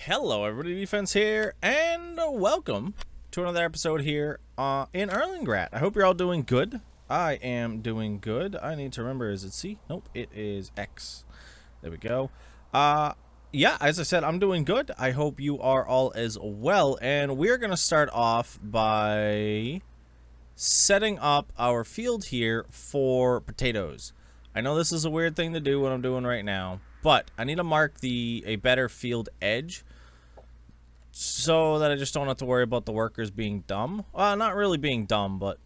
Hello everybody, Defense here, and welcome to another episode here in Erlengrat. I hope you're all doing good. I am doing good. I need to remember, is it C? Nope, it is X. There we go. Yeah, as I said, I'm doing good. I hope you are all as well, and we're going to start off by setting up our field here for potatoes. I know this is a weird thing to do, what I'm doing right now, but I need to mark a better field edge so that I just don't have to worry about the workers being dumb. Well, not really being dumb, but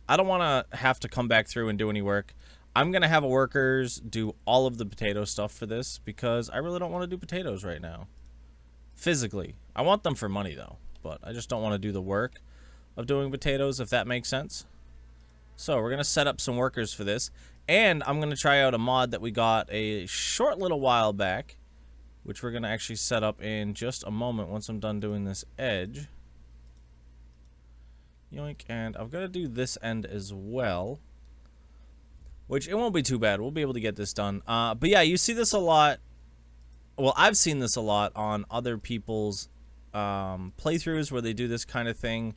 I don't want to have to come back through and do any work. I'm going to have workers do all of the potato stuff for this because I really don't want to do potatoes right now. Physically. I want them for money, though, but I just don't want to do the work of doing potatoes, if that makes sense. So we're going to set up some workers for this, and I'm going to try out a mod that we got a short little while back, which we're going to actually set up in just a moment once I'm done doing this edge. Yoink, and I've got to do this end as well, which it won't be too bad. We'll be able to get this done. But yeah, you see this a lot. Well, I've seen this a lot on other people's playthroughs where they do this kind of thing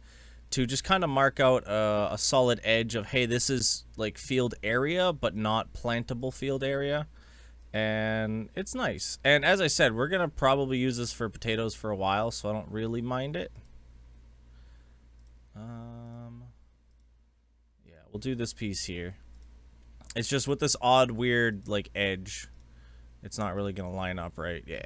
to just kind of mark out a solid edge of, hey, this is like field area, but not plantable field area. And it's nice. And as I said, we're going to probably use this for potatoes for a while, so I don't really mind it. Yeah, we'll do this piece here. It's just with this odd, weird, like, edge, it's not really going to line up right. Yeah.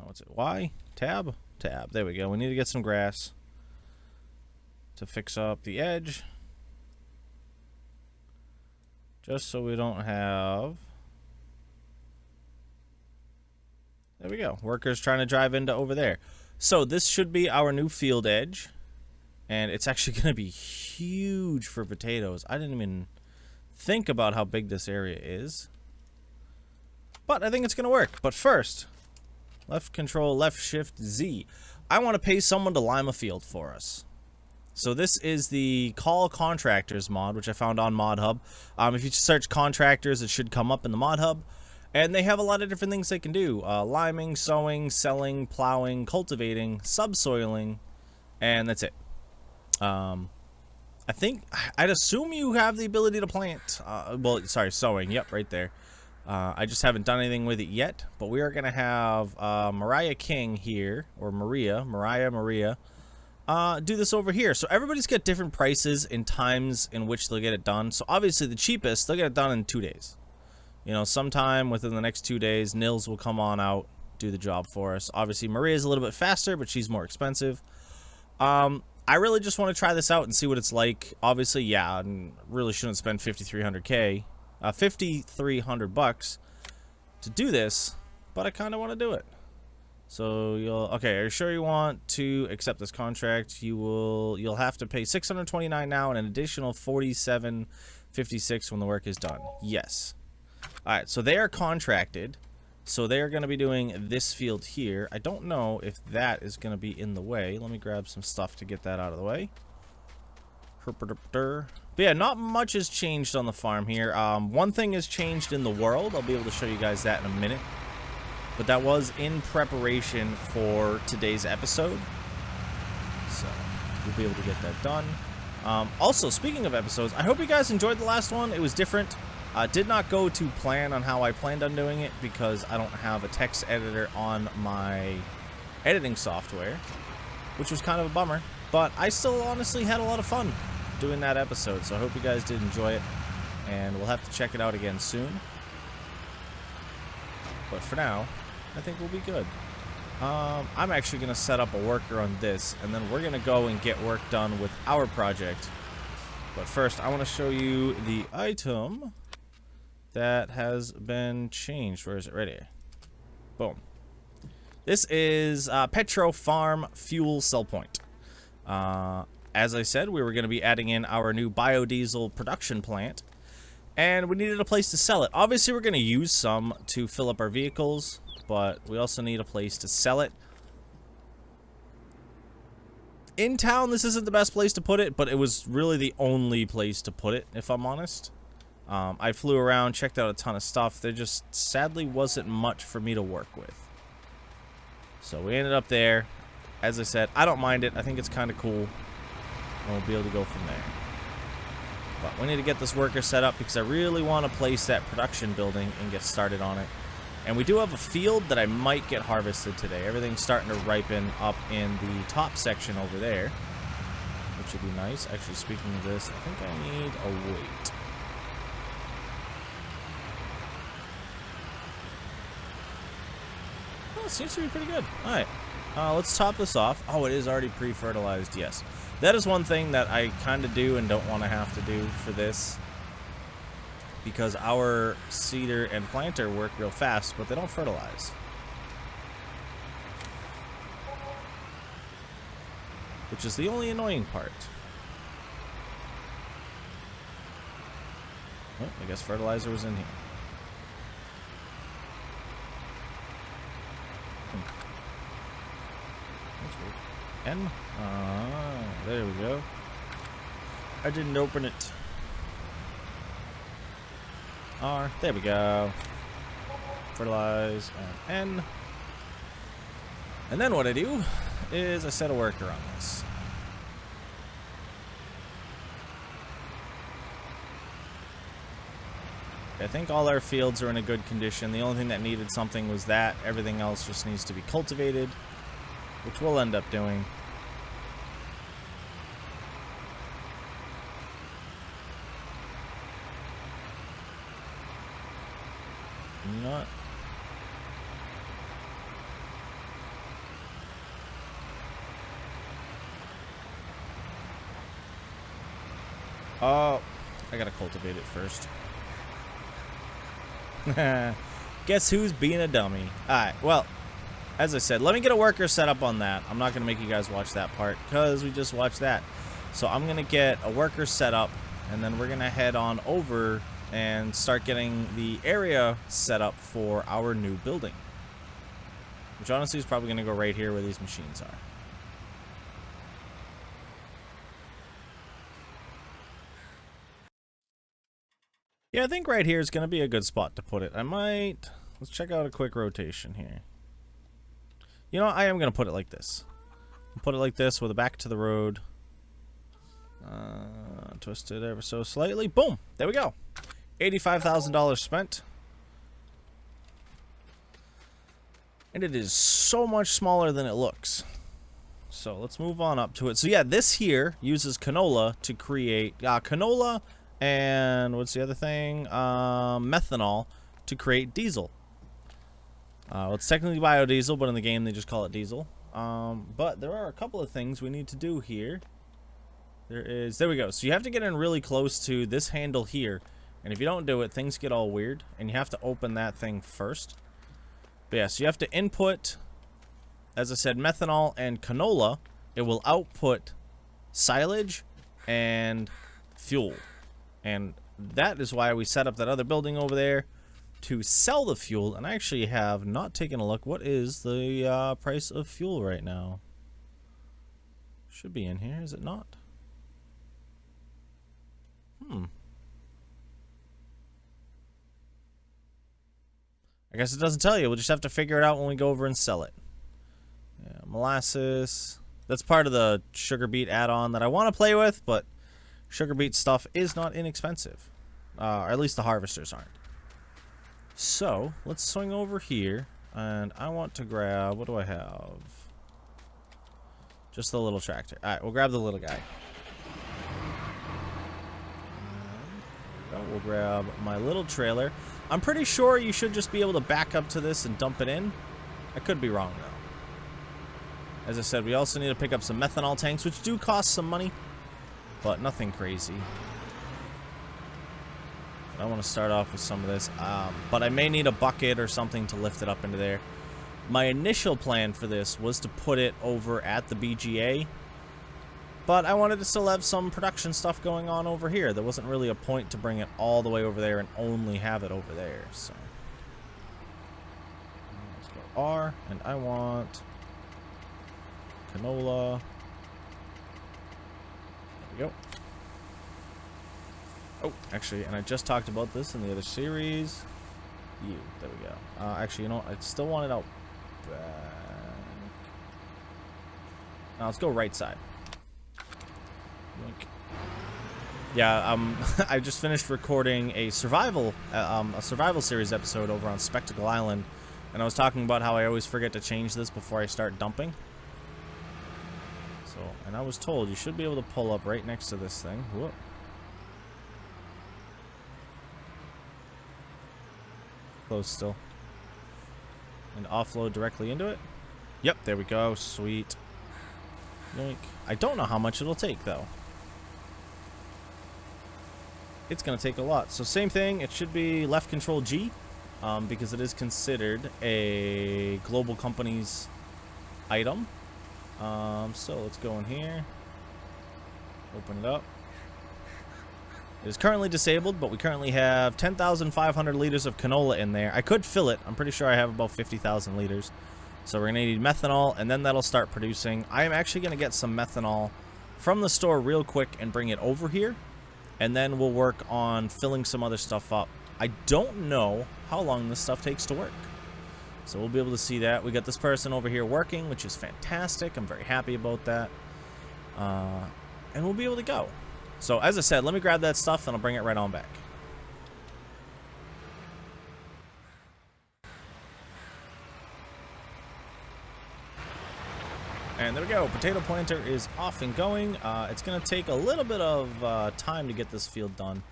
What's it? Y? Tab? Tab. There we go. We need to get some grass to fix up the edge, just so we don't have, there we go, workers trying to drive into over there. So this should be our new field edge, and it's actually going to be huge for potatoes. I didn't even think about how big this area is, but I think it's going to work. But first, left control, left shift Z, I want to pay someone to lime a field for us. So this is the Call Contractors mod, which I found on Mod Hub. If you search contractors, it should come up in the Mod Hub. And they have a lot of different things they can do. Liming, sowing, selling, plowing, cultivating, subsoiling, and that's it. I'd assume you have the ability to plant. Well, sorry, sowing. Yep, right there. I just haven't done anything with it yet. But we are going to have Mariah King here, or Maria, do this over here. So everybody's got different prices in times in which they'll get it done. So obviously the cheapest, they'll get it done in 2 days. You know, sometime within the next 2 days, Nils will come on out, do the job for us. Obviously Maria's a little bit faster, but she's more expensive. I really just want to try this out and see what it's like. Obviously, yeah, I really shouldn't spend $5,300 to do this, but I kind of want to do it. So okay, are you sure you want to accept this contract? You'll have to pay $629 now and an additional $47.56 when the work is done. Yes. All right, so they are contracted. So they are going to be doing this field here. I don't know if that is going to be in the way. Let me grab some stuff to get that out of the way. But yeah, not much has changed on the farm here. One thing has changed in the world. I'll be able to show you guys that in a minute. But that was in preparation for today's episode, so we'll be able to get that done. Also, speaking of episodes, I hope you guys enjoyed the last one. It was different. Did not go to plan on how I planned on doing it because I don't have a text editor on my editing software, which was kind of a bummer. But I still honestly had a lot of fun doing that episode, so I hope you guys did enjoy it, and we'll have to check it out again soon. But for now, I think we'll be good. I'm actually going to set up a worker on this, and then we're going to go and get work done with our project. But first, I want to show you the item that has been changed. Where is it? Right here. Boom. This is Petro Farm Fuel Cell Point. As I said, we were going to be adding in our new biodiesel production plant, and we needed a place to sell it. Obviously, we're going to use some to fill up our vehicles, but we also need a place to sell it. In town, this isn't the best place to put it, but it was really the only place to put it, if I'm honest. I flew around, checked out a ton of stuff. There just sadly wasn't much for me to work with. So we ended up there. As I said, I don't mind it. I think it's kind of cool. And we'll be able to go from there. But we need to get this worker set up because I really want to place that production building and get started on it. And we do have a field that I might get harvested today. Everything's starting to ripen up in the top section over there, which would be nice. Actually, speaking of this, I think I need a weight. Oh, it seems to be pretty good. All right, let's top this off. Oh, it is already pre-fertilized. Yes, that is one thing that I kind of do and don't want to have to do for this, because our seeder and planter work real fast, but they don't fertilize. Which is the only annoying part. Oh, I guess fertilizer was in here. That's weird. N? There we go. I didn't open it. R. There we go. Fertilize and N. And then what I do is I set a worker on this. I think all our fields are in a good condition. The only thing that needed something was that. Everything else just needs to be cultivated, which we'll end up doing. Not. Oh, I gotta cultivate it first. Guess who's being a dummy? Alright, well, as I said, let me get a worker set up on that. I'm not gonna make you guys watch that part because we just watched that. So I'm gonna get a worker set up, and then we're gonna head on over and start getting the area set up for our new building, which honestly is probably going to go right here where these machines are. Yeah, I think right here is going to be a good spot to put it. Let's check out a quick rotation here. You know, I am going to put it like this. I'll put it like this with a back to the road. Twist it ever so slightly. Boom! There we go. $85,000 spent. And it is so much smaller than it looks. So let's move on up to it. So yeah, this here uses canola to create canola and what's the other thing? Methanol to create diesel. Well, it's technically biodiesel, but in the game they just call it diesel. But there are a couple of things we need to do here. There we go. So you have to get in really close to this handle here. And if you don't do it, things get all weird. And you have to open that thing first. But yeah, so you have to input, as I said, methanol and canola. It will output silage and fuel. And that is why we set up that other building over there to sell the fuel. And I actually have not taken a look. What is the price of fuel right now? Should be in here, is it not? I guess it doesn't tell you. We'll just have to figure it out when we go over and sell it. Yeah, molasses. That's part of the sugar beet add-on that I want to play with, but sugar beet stuff is not inexpensive. Or at least the harvesters aren't. So, let's swing over here, and I want to grab... What do I have? Just the little tractor. Alright, we'll grab the little guy. We'll grab my little trailer. I'm pretty sure you should just be able to back up to this and dump it in. I could be wrong, though. As I said, we also need to pick up some methanol tanks, which do cost some money, but nothing crazy. I want to start off with some of this, but I may need a bucket or something to lift it up into there. My initial plan for this was to put it over at the BGA, but I wanted to still have some production stuff going on over here. There wasn't really a point to bring it all the way over there and only have it over there. So let's go R, and I want canola. There we go. Oh, actually, and I just talked about this in the other series. There we go. Actually, you know what? I still want it out back. Now let's go right side. Yoink. Yeah, I just finished recording a survival series episode over on Spectacle Island, and I was talking about how I always forget to change this before I start dumping. So, and I was told you should be able to pull up right next to this thing. Whoop. Close still. And offload directly into it. Yep, there we go. Sweet. Yoink. I don't know how much it'll take, though. It's going to take a lot. So same thing. It should be left control G, because it is considered a global company's item. So let's go in here. Open it up. It is currently disabled, but we currently have 10,500 liters of canola in there. I could fill it. I'm pretty sure I have about 50,000 liters. So we're going to need methanol, and then that'll start producing. I am actually going to get some methanol from the store real quick and bring it over here. And then we'll work on filling some other stuff up. I don't know how long this stuff takes to work. So we'll be able to see that. We got this person over here working, which is fantastic. I'm very happy about that. And we'll be able to go. So, as I said, let me grab that stuff and I'll bring it right on back. And there we go. Potato planter is off and going. It's going to take a little bit of time to get this field done.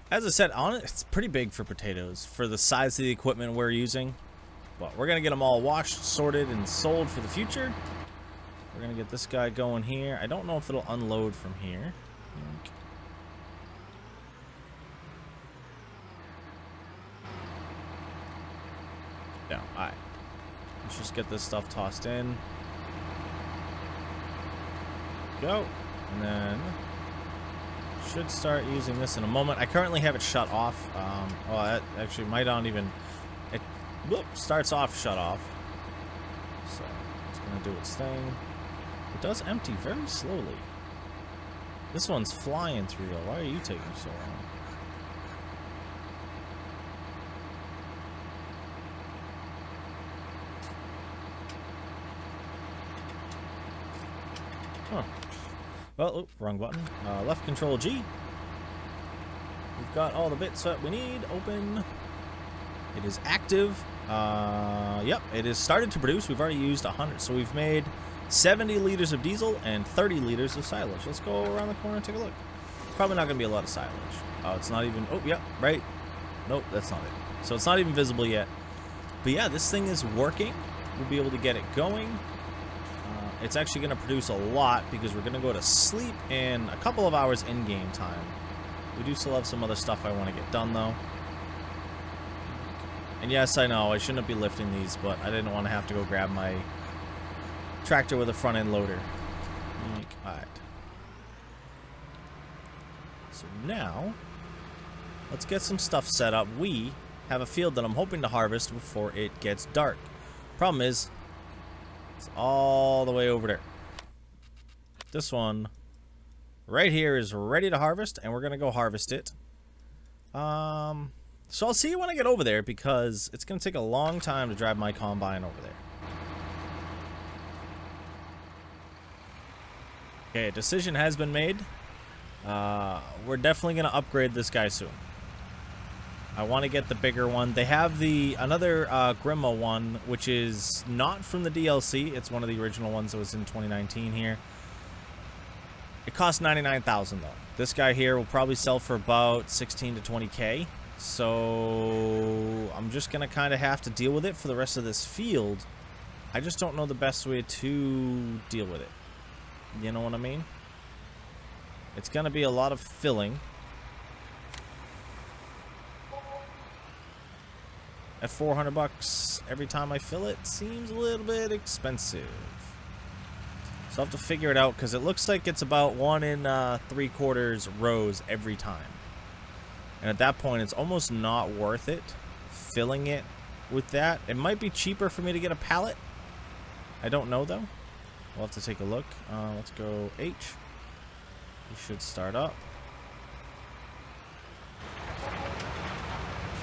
As I said, it's pretty big for potatoes for the size of the equipment we're using. But we're going to get them all washed, sorted, and sold for the future. We're going to get this guy going here. I don't know if it'll unload from here. Yeah, alright. Let's just get this stuff tossed in. Go. And then should start using this in a moment. I currently have it shut off. Well, that actually might not even... It starts off shut off. So it's going to do its thing. It does empty very slowly. This one's flying through though. Why are you taking so long? Huh. Well, oh, wrong button. Left control G. We've got all the bits that we need. Open. It is active. Yep, it has started to produce. We've already used 100. So we've made 70 liters of diesel and 30 liters of silage. Let's go around the corner and take a look. Probably not going to be a lot of silage. Oh, it's not even... Oh, yeah, right. Nope, that's not it. So it's not even visible yet. But yeah, this thing is working. We'll be able to get it going. It's actually going to produce a lot because we're going to go to sleep in a couple of hours in-game time. We do still have some other stuff I want to get done, though. And yes, I know, I shouldn't be lifting these, but I didn't want to have to go grab my tractor with a front-end loader. Alright. So now, let's get some stuff set up. We have a field that I'm hoping to harvest before it gets dark. Problem is, it's all the way over there. This one right here is ready to harvest, and we're going to go harvest it. So I'll see you when I get over there, because it's going to take a long time to drive my combine over there. Okay, a decision has been made. We're definitely going to upgrade this guy soon. I want to get the bigger one. They have another Grima one, which is not from the DLC. It's one of the original ones that was in 2019 here. It costs 99,000 though. This guy here will probably sell for about 16 to 20k. So I'm just going to kind of have to deal with it for the rest of this field. I just don't know the best way to deal with it. You know what I mean? It's going to be a lot of filling. At 400 bucks every time I fill it seems a little bit expensive. So I'll have to figure it out, because it looks like it's about 1 3/4 rows every time. And at that point, it's almost not worth it filling it with that. It might be cheaper for me to get a pallet. I don't know, though. We'll have to take a look. Let's go H. We should start up.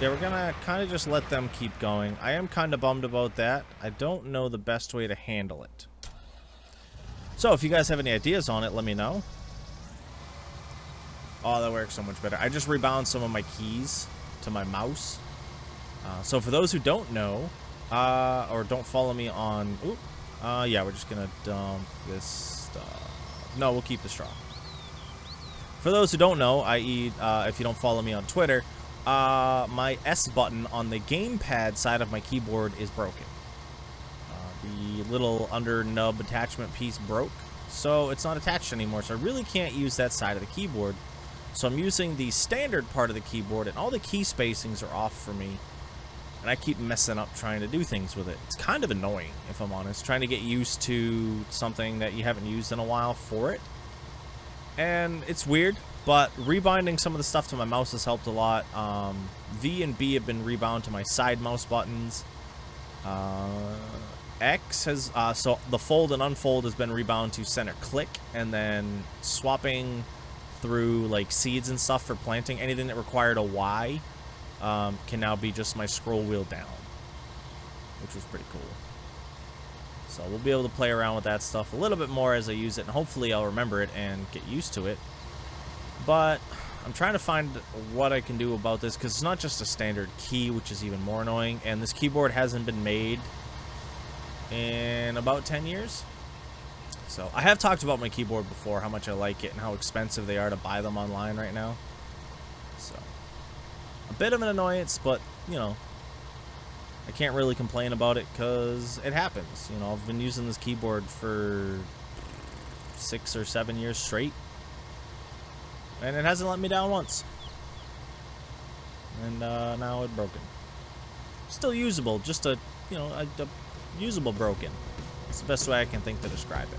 Yeah, we're gonna kind of just let them keep going. I am kind of bummed about that. I don't know the best way to handle it. So if you guys have any ideas on it, let me know. Oh, that works so much better. I just rebound some of my keys to my mouse. So for those who don't know, or don't follow me on... yeah, we're just gonna dump this stuff. No, we'll keep the straw. For those who don't know, i.e. If you don't follow me on Twitter, my S button on the gamepad side of my keyboard is broken. The little under nub attachment piece broke, so it's not attached anymore, so I really can't use that side of the keyboard. So I'm using the standard part of the keyboard, and all the key spacings are off for me, and I keep messing up trying to do things with it. It's kind of annoying, if I'm honest, trying to get used to something that you haven't used in a while for it. And it's weird, but rebinding some of the stuff to my mouse has helped a lot. V and B have been rebound to my side mouse buttons. X has, so the fold and unfold has been rebound to center click, and then swapping through like seeds and stuff for planting, anything that required a Y, can now be just my scroll wheel down, which was pretty cool. So we'll be able to play around with that stuff a little bit more as I use it, and hopefully I'll remember it and get used to it. But I'm trying to find what I can do about this, because it's not just a standard key, which is even more annoying, and this keyboard hasn't been made in about 10 years. So I have talked about my keyboard before, how much I like it and how expensive they are to buy them online right now. So a bit of an annoyance, but you know, I can't really complain about it because it happens. You know, I've been using this keyboard for 6 or 7 years straight, and it hasn't let me down once. And now it's broken. Still usable, just a, you know, a usable broken. It's the best way I can think to describe it.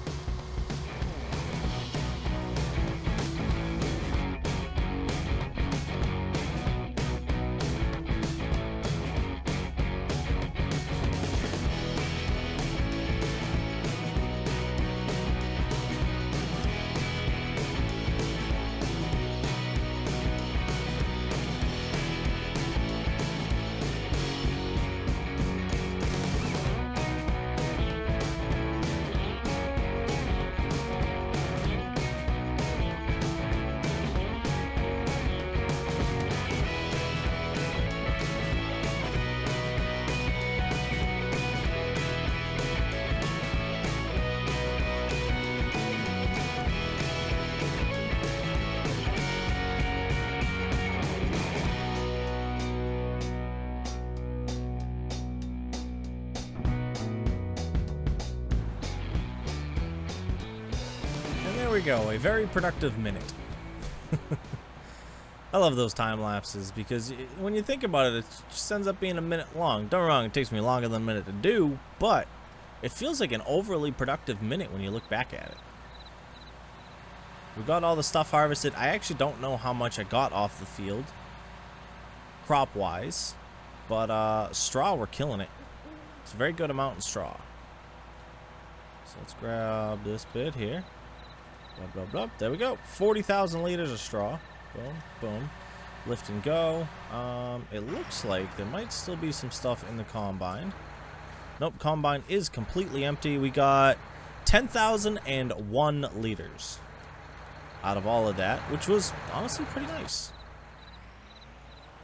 There we go, a very productive minute. I love those time lapses because when you think about it, it just ends up being a minute long. Don't get me wrong, it takes me longer than a minute to do, but it feels like an overly productive minute when you look back at it. We got all the stuff harvested. I actually don't know how much I got off the field, crop-wise, but straw, we're killing it. It's a very good amount in straw. So let's grab this bit here. Blah, blah, blah. There we go. 40,000 liters of straw. Boom, boom. Lift and go. It looks like there might still be some stuff in the combine. Nope, combine is completely empty. We got 10,001 liters out of all of that, which was honestly pretty nice.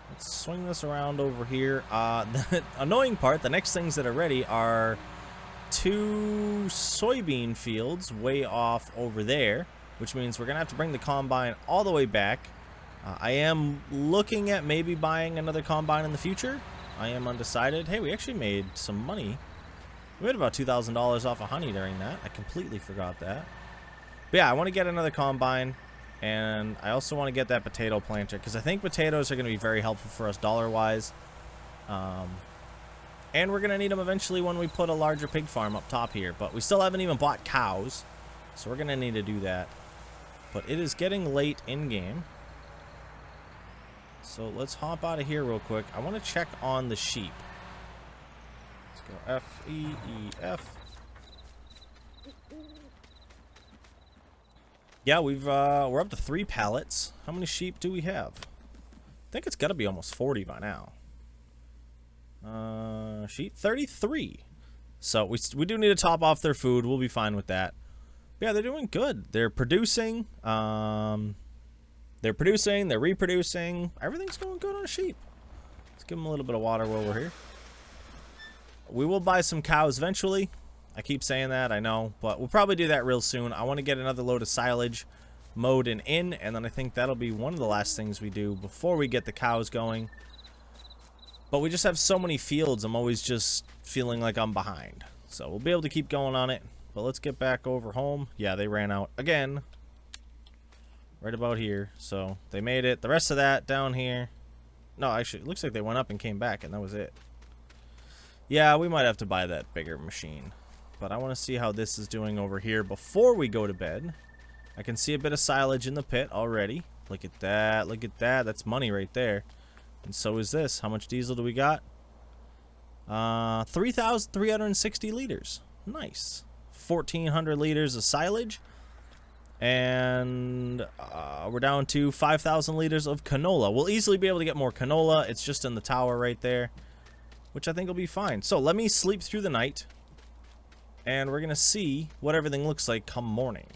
Let's swing this around over here. The annoying part, the next things that are ready are 2 soybean fields way off over there, which means we're gonna have to bring the combine all the way back. I am looking at maybe buying another combine in the future. I am undecided. Hey, we actually made some money. We made about $2,000 off of honey during that. I completely forgot that. But yeah, I want to get another combine, and I also want to get that potato planter because I think potatoes are going to be very helpful for us dollar-wise. And we're going to need them eventually when we put a larger pig farm up top here. But we still haven't even bought cows, so we're going to need to do that. But it is getting late in-game. So let's hop out of here real quick. I want to check on the sheep. Let's go F, E, E, F. Yeah, we're up to 3 pallets. How many sheep do we have? I think it's got to be almost 40 by now. Sheep 33. So we do need to top off their food. We'll be fine with that. But yeah, they're doing good. They're producing. They're reproducing. Everything's going good on sheep. Let's give them a little bit of water while we're here. We will buy some cows eventually. I keep saying that, I know, but we'll probably do that real soon. I want to get another load of silage mowed and in, and then I think that'll be one of the last things we do before we get the cows going. But we just have so many fields, I'm always just feeling like I'm behind. So we'll be able to keep going on it. But let's get back over home. Yeah, they ran out again. Right about here. So they made it. The rest of that down here. No, actually, it looks like they went up and came back, and that was it. Yeah, we might have to buy that bigger machine. But I want to see how this is doing over here before we go to bed. I can see a bit of silage in the pit already. Look at that. Look at that. That's money right there. And so is this. How much diesel do we got? 3,360 liters. Nice. 1,400 liters of silage. And we're down to 5,000 liters of canola. We'll easily be able to get more canola. It's just in the tower right there, which I think will be fine. So let me sleep through the night. And we're going to see what everything looks like come morning.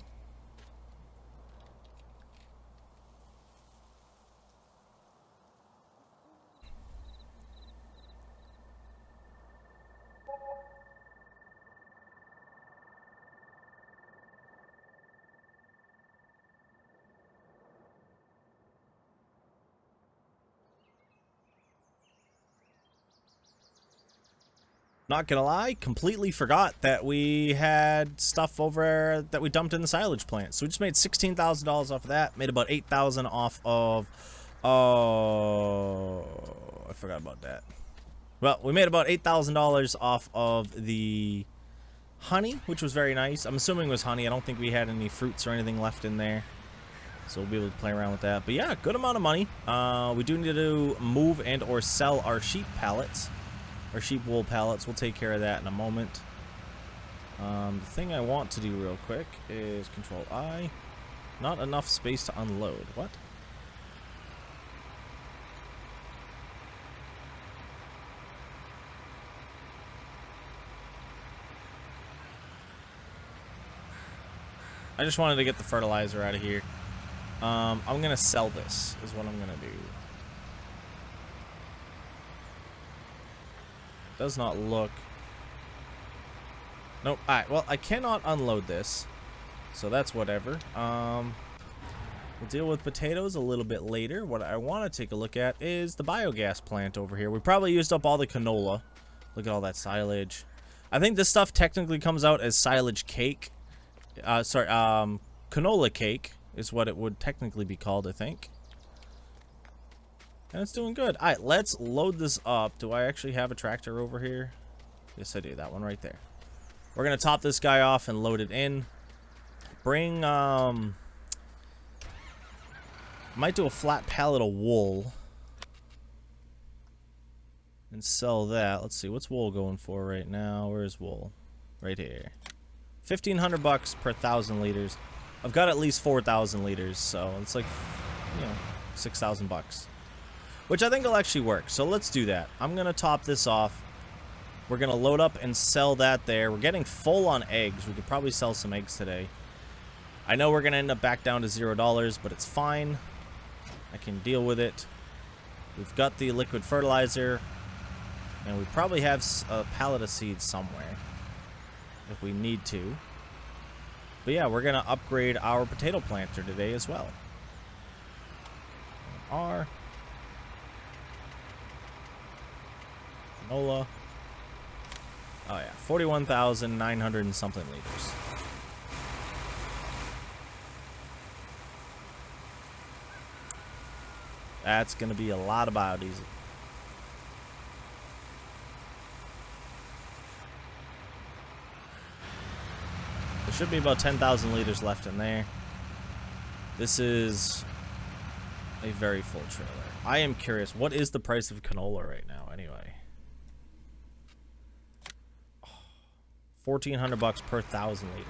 Not gonna lie, completely forgot that we had stuff over that we dumped in the silage plant. So we just made $16,000 off of that. Made about $8,000 off of. Oh, I forgot about that. Well, we made about $8,000 off of the honey, which was very nice. I'm assuming it was honey. I don't think we had any fruits or anything left in there, so we'll be able to play around with that. But yeah, good amount of money. We do need to move and or sell our sheep pallets. Our sheep wool pallets, we'll take care of that in a moment. The thing I want to do real quick is Control I. Not enough space to unload. What? I just wanted to get the fertilizer out of here. I'm gonna sell this, is what I'm gonna do. Does not look. Nope. Alright, well, I cannot unload this, so that's whatever. We'll deal with potatoes a little bit later. What I want to take a look at is the biogas plant over here. We probably used up all the canola. Look at all that silage. I think this stuff technically comes out as silage cake. Canola cake is what it would technically be called, I think. And it's doing good. Alright, let's load this up. Do I actually have a tractor over here? Yes, I do. That one right there. We're going to top this guy off and load it in. Bring, might do a flat pallet of wool. And sell that. Let's see, what's wool going for right now? Where's wool? Right here. 1,500 bucks per 1,000 liters. I've got at least 4,000 liters, so it's like, you know, 6,000 bucks. Which I think will actually work. So let's do that. I'm going to top this off. We're going to load up and sell that there. We're getting full on eggs. We could probably sell some eggs today. I know we're going to end up back down to $0, but it's fine. I can deal with it. We've got the liquid fertilizer. And we probably have a pallet of seeds somewhere. If we need to. But yeah, we're going to upgrade our potato planter today as well. R. Canola. Oh yeah, 41,900 and something liters. That's going to be a lot of biodiesel. There should be about 10,000 liters left in there. This is a very full trailer. I am curious, what is the price of canola right now anyway? 1,400 bucks per 1,000 liter.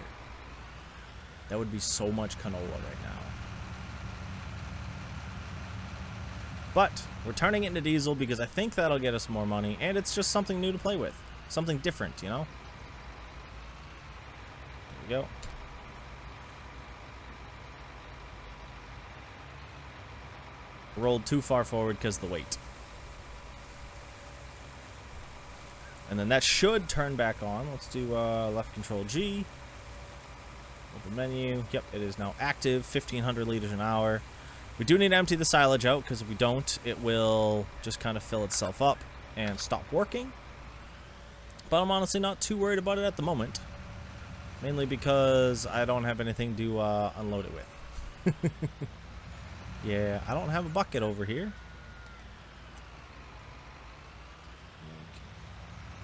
That would be so much canola right now. But we're turning it into diesel because I think that'll get us more money, and it's just something new to play with. Something different, you know? There we go. Rolled too far forward because of the weight. And then that should turn back on. Let's do left control G. Open menu. Yep, it is now active. 1,500 liters an hour. We do need to empty the silage out, because if we don't, it will just kind of fill itself up and stop working. But I'm honestly not too worried about it at the moment. Mainly because I don't have anything to unload it with. Yeah, I don't have a bucket over here.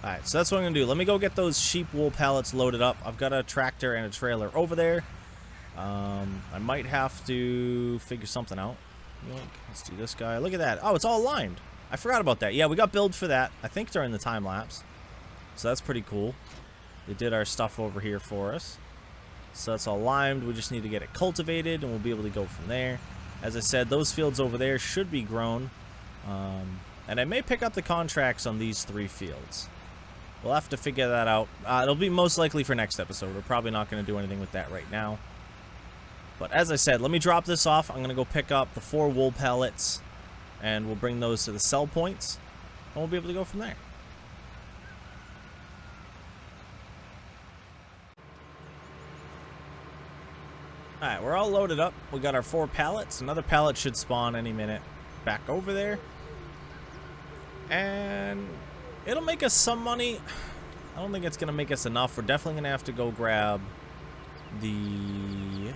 Alright, so that's what I'm going to do. Let me go get those sheep wool pallets loaded up. I've got a tractor and a trailer over there. I might have to figure something out. Let's do this guy. Look at that. Oh, it's all aligned. I forgot about that. Yeah, we got build for that, I think, during the time lapse. So that's pretty cool. They did our stuff over here for us. So that's all limed. We just need to get it cultivated, and we'll be able to go from there. As I said, those fields over there should be grown. And I may pick up the contracts on these 3 fields. We'll have to figure that out. It'll be most likely for next episode. We're probably not going to do anything with that right now. But as I said, let me drop this off. I'm going to go pick up the 4 wool pallets, and we'll bring those to the sell points, and we'll be able to go from there. Alright, we're all loaded up. We got our 4 pallets. Another pallet should spawn any minute back over there. And it'll make us some money. I don't think it's going to make us enough. We're definitely going to have to go grab the...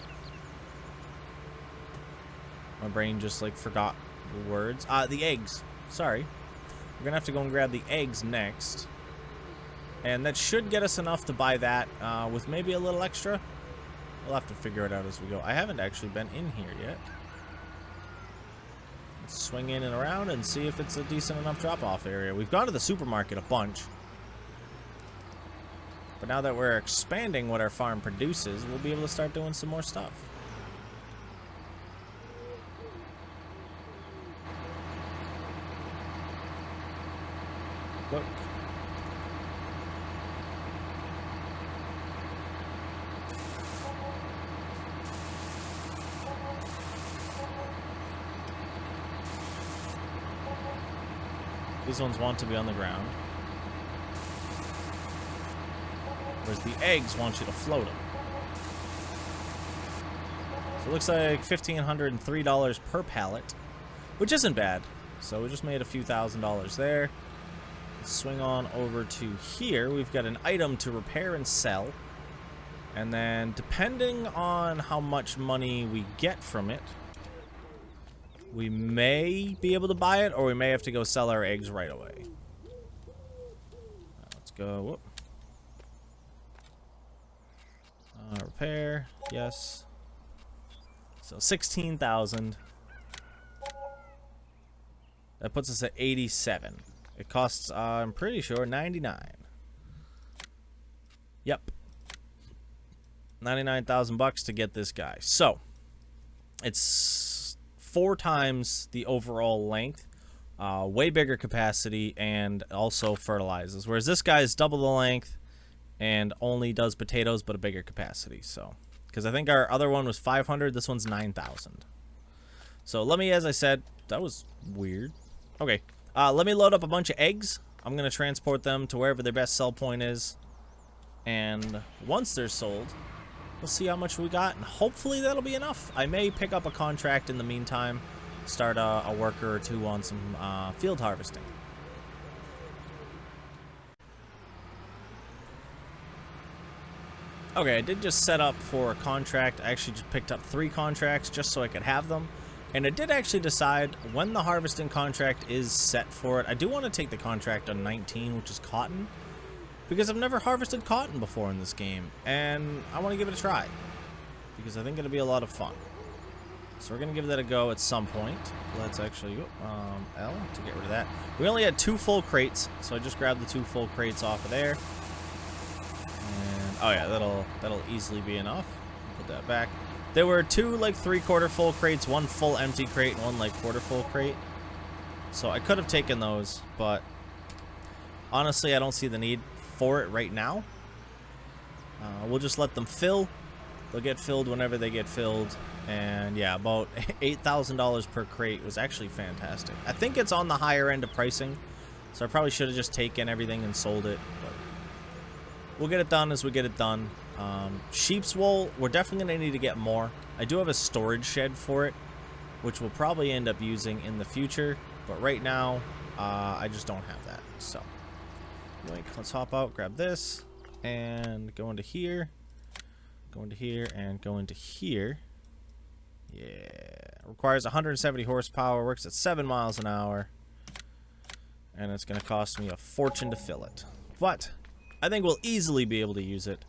My brain just, like, forgot the words. The eggs. Sorry. We're going to have to go and grab the eggs next. And that should get us enough to buy that with maybe a little extra. We'll have to figure it out as we go. I haven't actually been in here yet. Let's swing in and around and see if it's a decent enough drop-off area. We've gone to the supermarket a bunch. But now that we're expanding what our farm produces, we'll be able to start doing some more stuff. Look. These ones want to be on the ground. Whereas the eggs want you to float them. So it looks like $1,503 per pallet, which isn't bad. So we just made a few $1,000s there. Let's swing on over to here. We've got an item to repair and sell. And then depending on how much money we get from it, we may be able to buy it, or we may have to go sell our eggs right away. Let's go. Whoop. Repair. Yes. So 16,000. That puts us at 87. It costs, I'm pretty sure, 99. Yep. 99,000 bucks to get this guy. So it's 4 times the overall length, way bigger capacity, and also fertilizes. Whereas this guy is double the length and only does potatoes, but a bigger capacity. So, because I think our other one was 500, this one's 9,000. So let me, as I said, that was weird. Okay, let me load up a bunch of eggs. I'm gonna transport them to wherever their best sell point is, and once they're sold, we'll see how much we got, and hopefully that'll be enough. I may pick up a contract in the meantime, start a worker or 2 on some field harvesting. Okay, I did just set up for a contract. I actually just picked up 3 contracts just so I could have them. And I did actually decide when the harvesting contract is set for it. I do want to take the contract on 19, which is cotton, because I've never harvested cotton before in this game, and I want to give it a try, because I think it'll be a lot of fun. So we're going to give that a go at some point. Let's actually go L to get rid of that. We only had 2 full crates, so I just grabbed the 2 full crates off of there. And, oh yeah, that'll easily be enough. Put that back. There were 2 like 3/4 full crates, 1 full empty crate, and 1 like 1/4 full crate. So I could have taken those, but honestly, I don't see the need for it right now. We'll just let them fill. They'll get filled whenever they get filled. And yeah, about $8,000 per crate was actually fantastic. I think it's on the higher end of pricing, so I probably should have just taken everything and sold it. But we'll get it done as we get it done. Sheep's wool, we're definitely going to need to get more. I do have a storage shed for it, which we'll probably end up using in the future. But right now, I just don't have that. So, let's hop out, grab this, and go into here. Go into here, and go into here. Yeah. Requires 170 horsepower, works at 7 miles an hour. And it's going to cost me a fortune to fill it. But I think we'll easily be able to use it.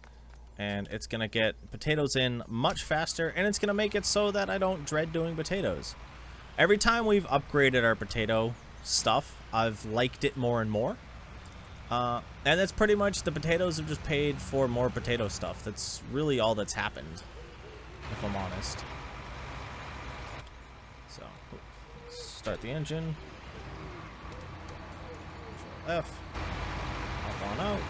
And it's going to get potatoes in much faster, and it's going to make it so that I don't dread doing potatoes. Every time we've upgraded our potato stuff, I've liked it more and more. And that's pretty much, the potatoes have just paid for more potato stuff. That's really all that's happened, if I'm honest. So, start the engine. Control F. Hop on out.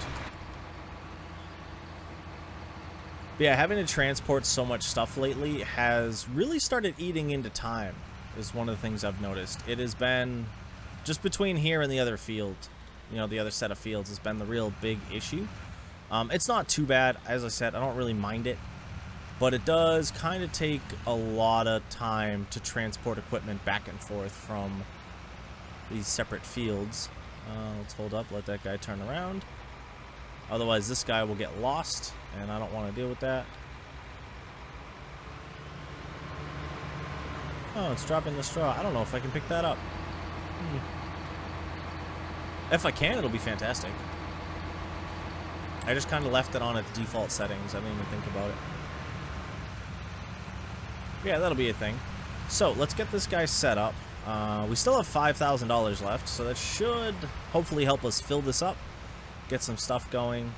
But yeah, having to transport so much stuff lately has really started eating into time, is one of the things I've noticed. It has been, just between here and the other field, you know, the other set of fields has been the real big issue. It's not too bad. As I said, I don't really mind it. But it does kind of take a lot of time to transport equipment back and forth from these separate fields. Let's hold up, let that guy turn around. Otherwise, this guy will get lost, and I don't want to deal with that. Oh, it's dropping the straw. I don't know if I can pick that up. If I can, it'll be fantastic. I just kind of left it on its default settings. I didn't even think about it. Yeah, that'll be a thing. So, let's get this guy set up. We still have $5,000 left, so that should hopefully help us fill this up, get some stuff going,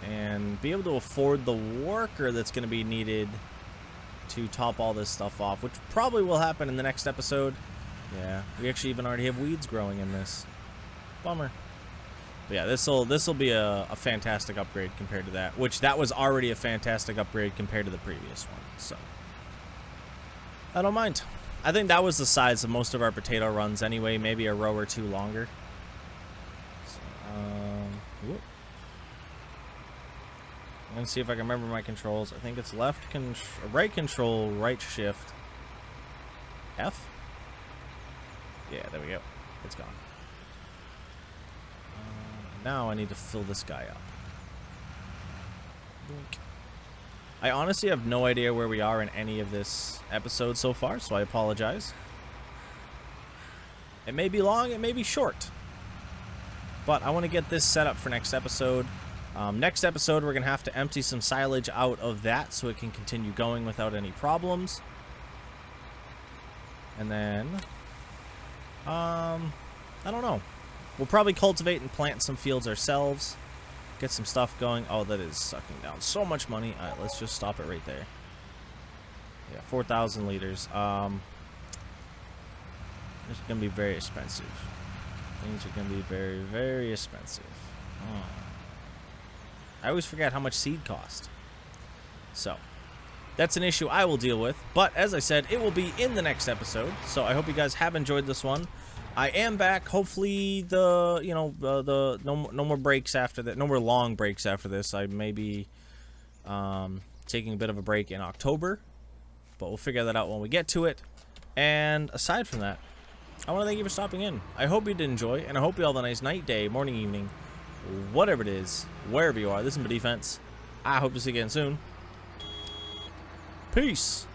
and be able to afford the worker that's going to be needed to top all this stuff off, which probably will happen in the next episode. Yeah, we actually even already have weeds growing in this. Bummer. But yeah, this'll be a fantastic upgrade compared to that, which that was already a fantastic upgrade compared to the previous one. So I don't mind. I think that was the size of most of our potato runs anyway, maybe a row or two longer. So, whoop. I'm gonna see if I can remember my controls. I think it's right control, right shift, F. Yeah, there we go. It's gone. Now I need to fill this guy up. Boink. I honestly have no idea where we are in any of this episode so far, so I apologize. It may be long, it may be short. But I want to get this set up for next episode. Next episode, we're going to have to empty some silage out of that so it can continue going without any problems. And then, I don't know. We'll probably cultivate and plant some fields ourselves. Get some stuff going. Oh, that is sucking down so much money. All right, let's just stop it right there. Yeah, 4,000 liters. It's going to be very expensive. Things are going to be very, very expensive. Oh. I always forget how much seed cost. So, that's an issue I will deal with. But, as I said, it will be in the next episode. So, I hope you guys have enjoyed this one. I am back. Hopefully, no more breaks after that. No more long breaks after this. I may be taking a bit of a break in October. But we'll figure that out when we get to it. And aside from that, I want to thank you for stopping in. I hope you did enjoy, and I hope you all have a nice night, day, morning, evening, whatever it is, wherever you are. This is my defense. I hope to see you again soon. Peace.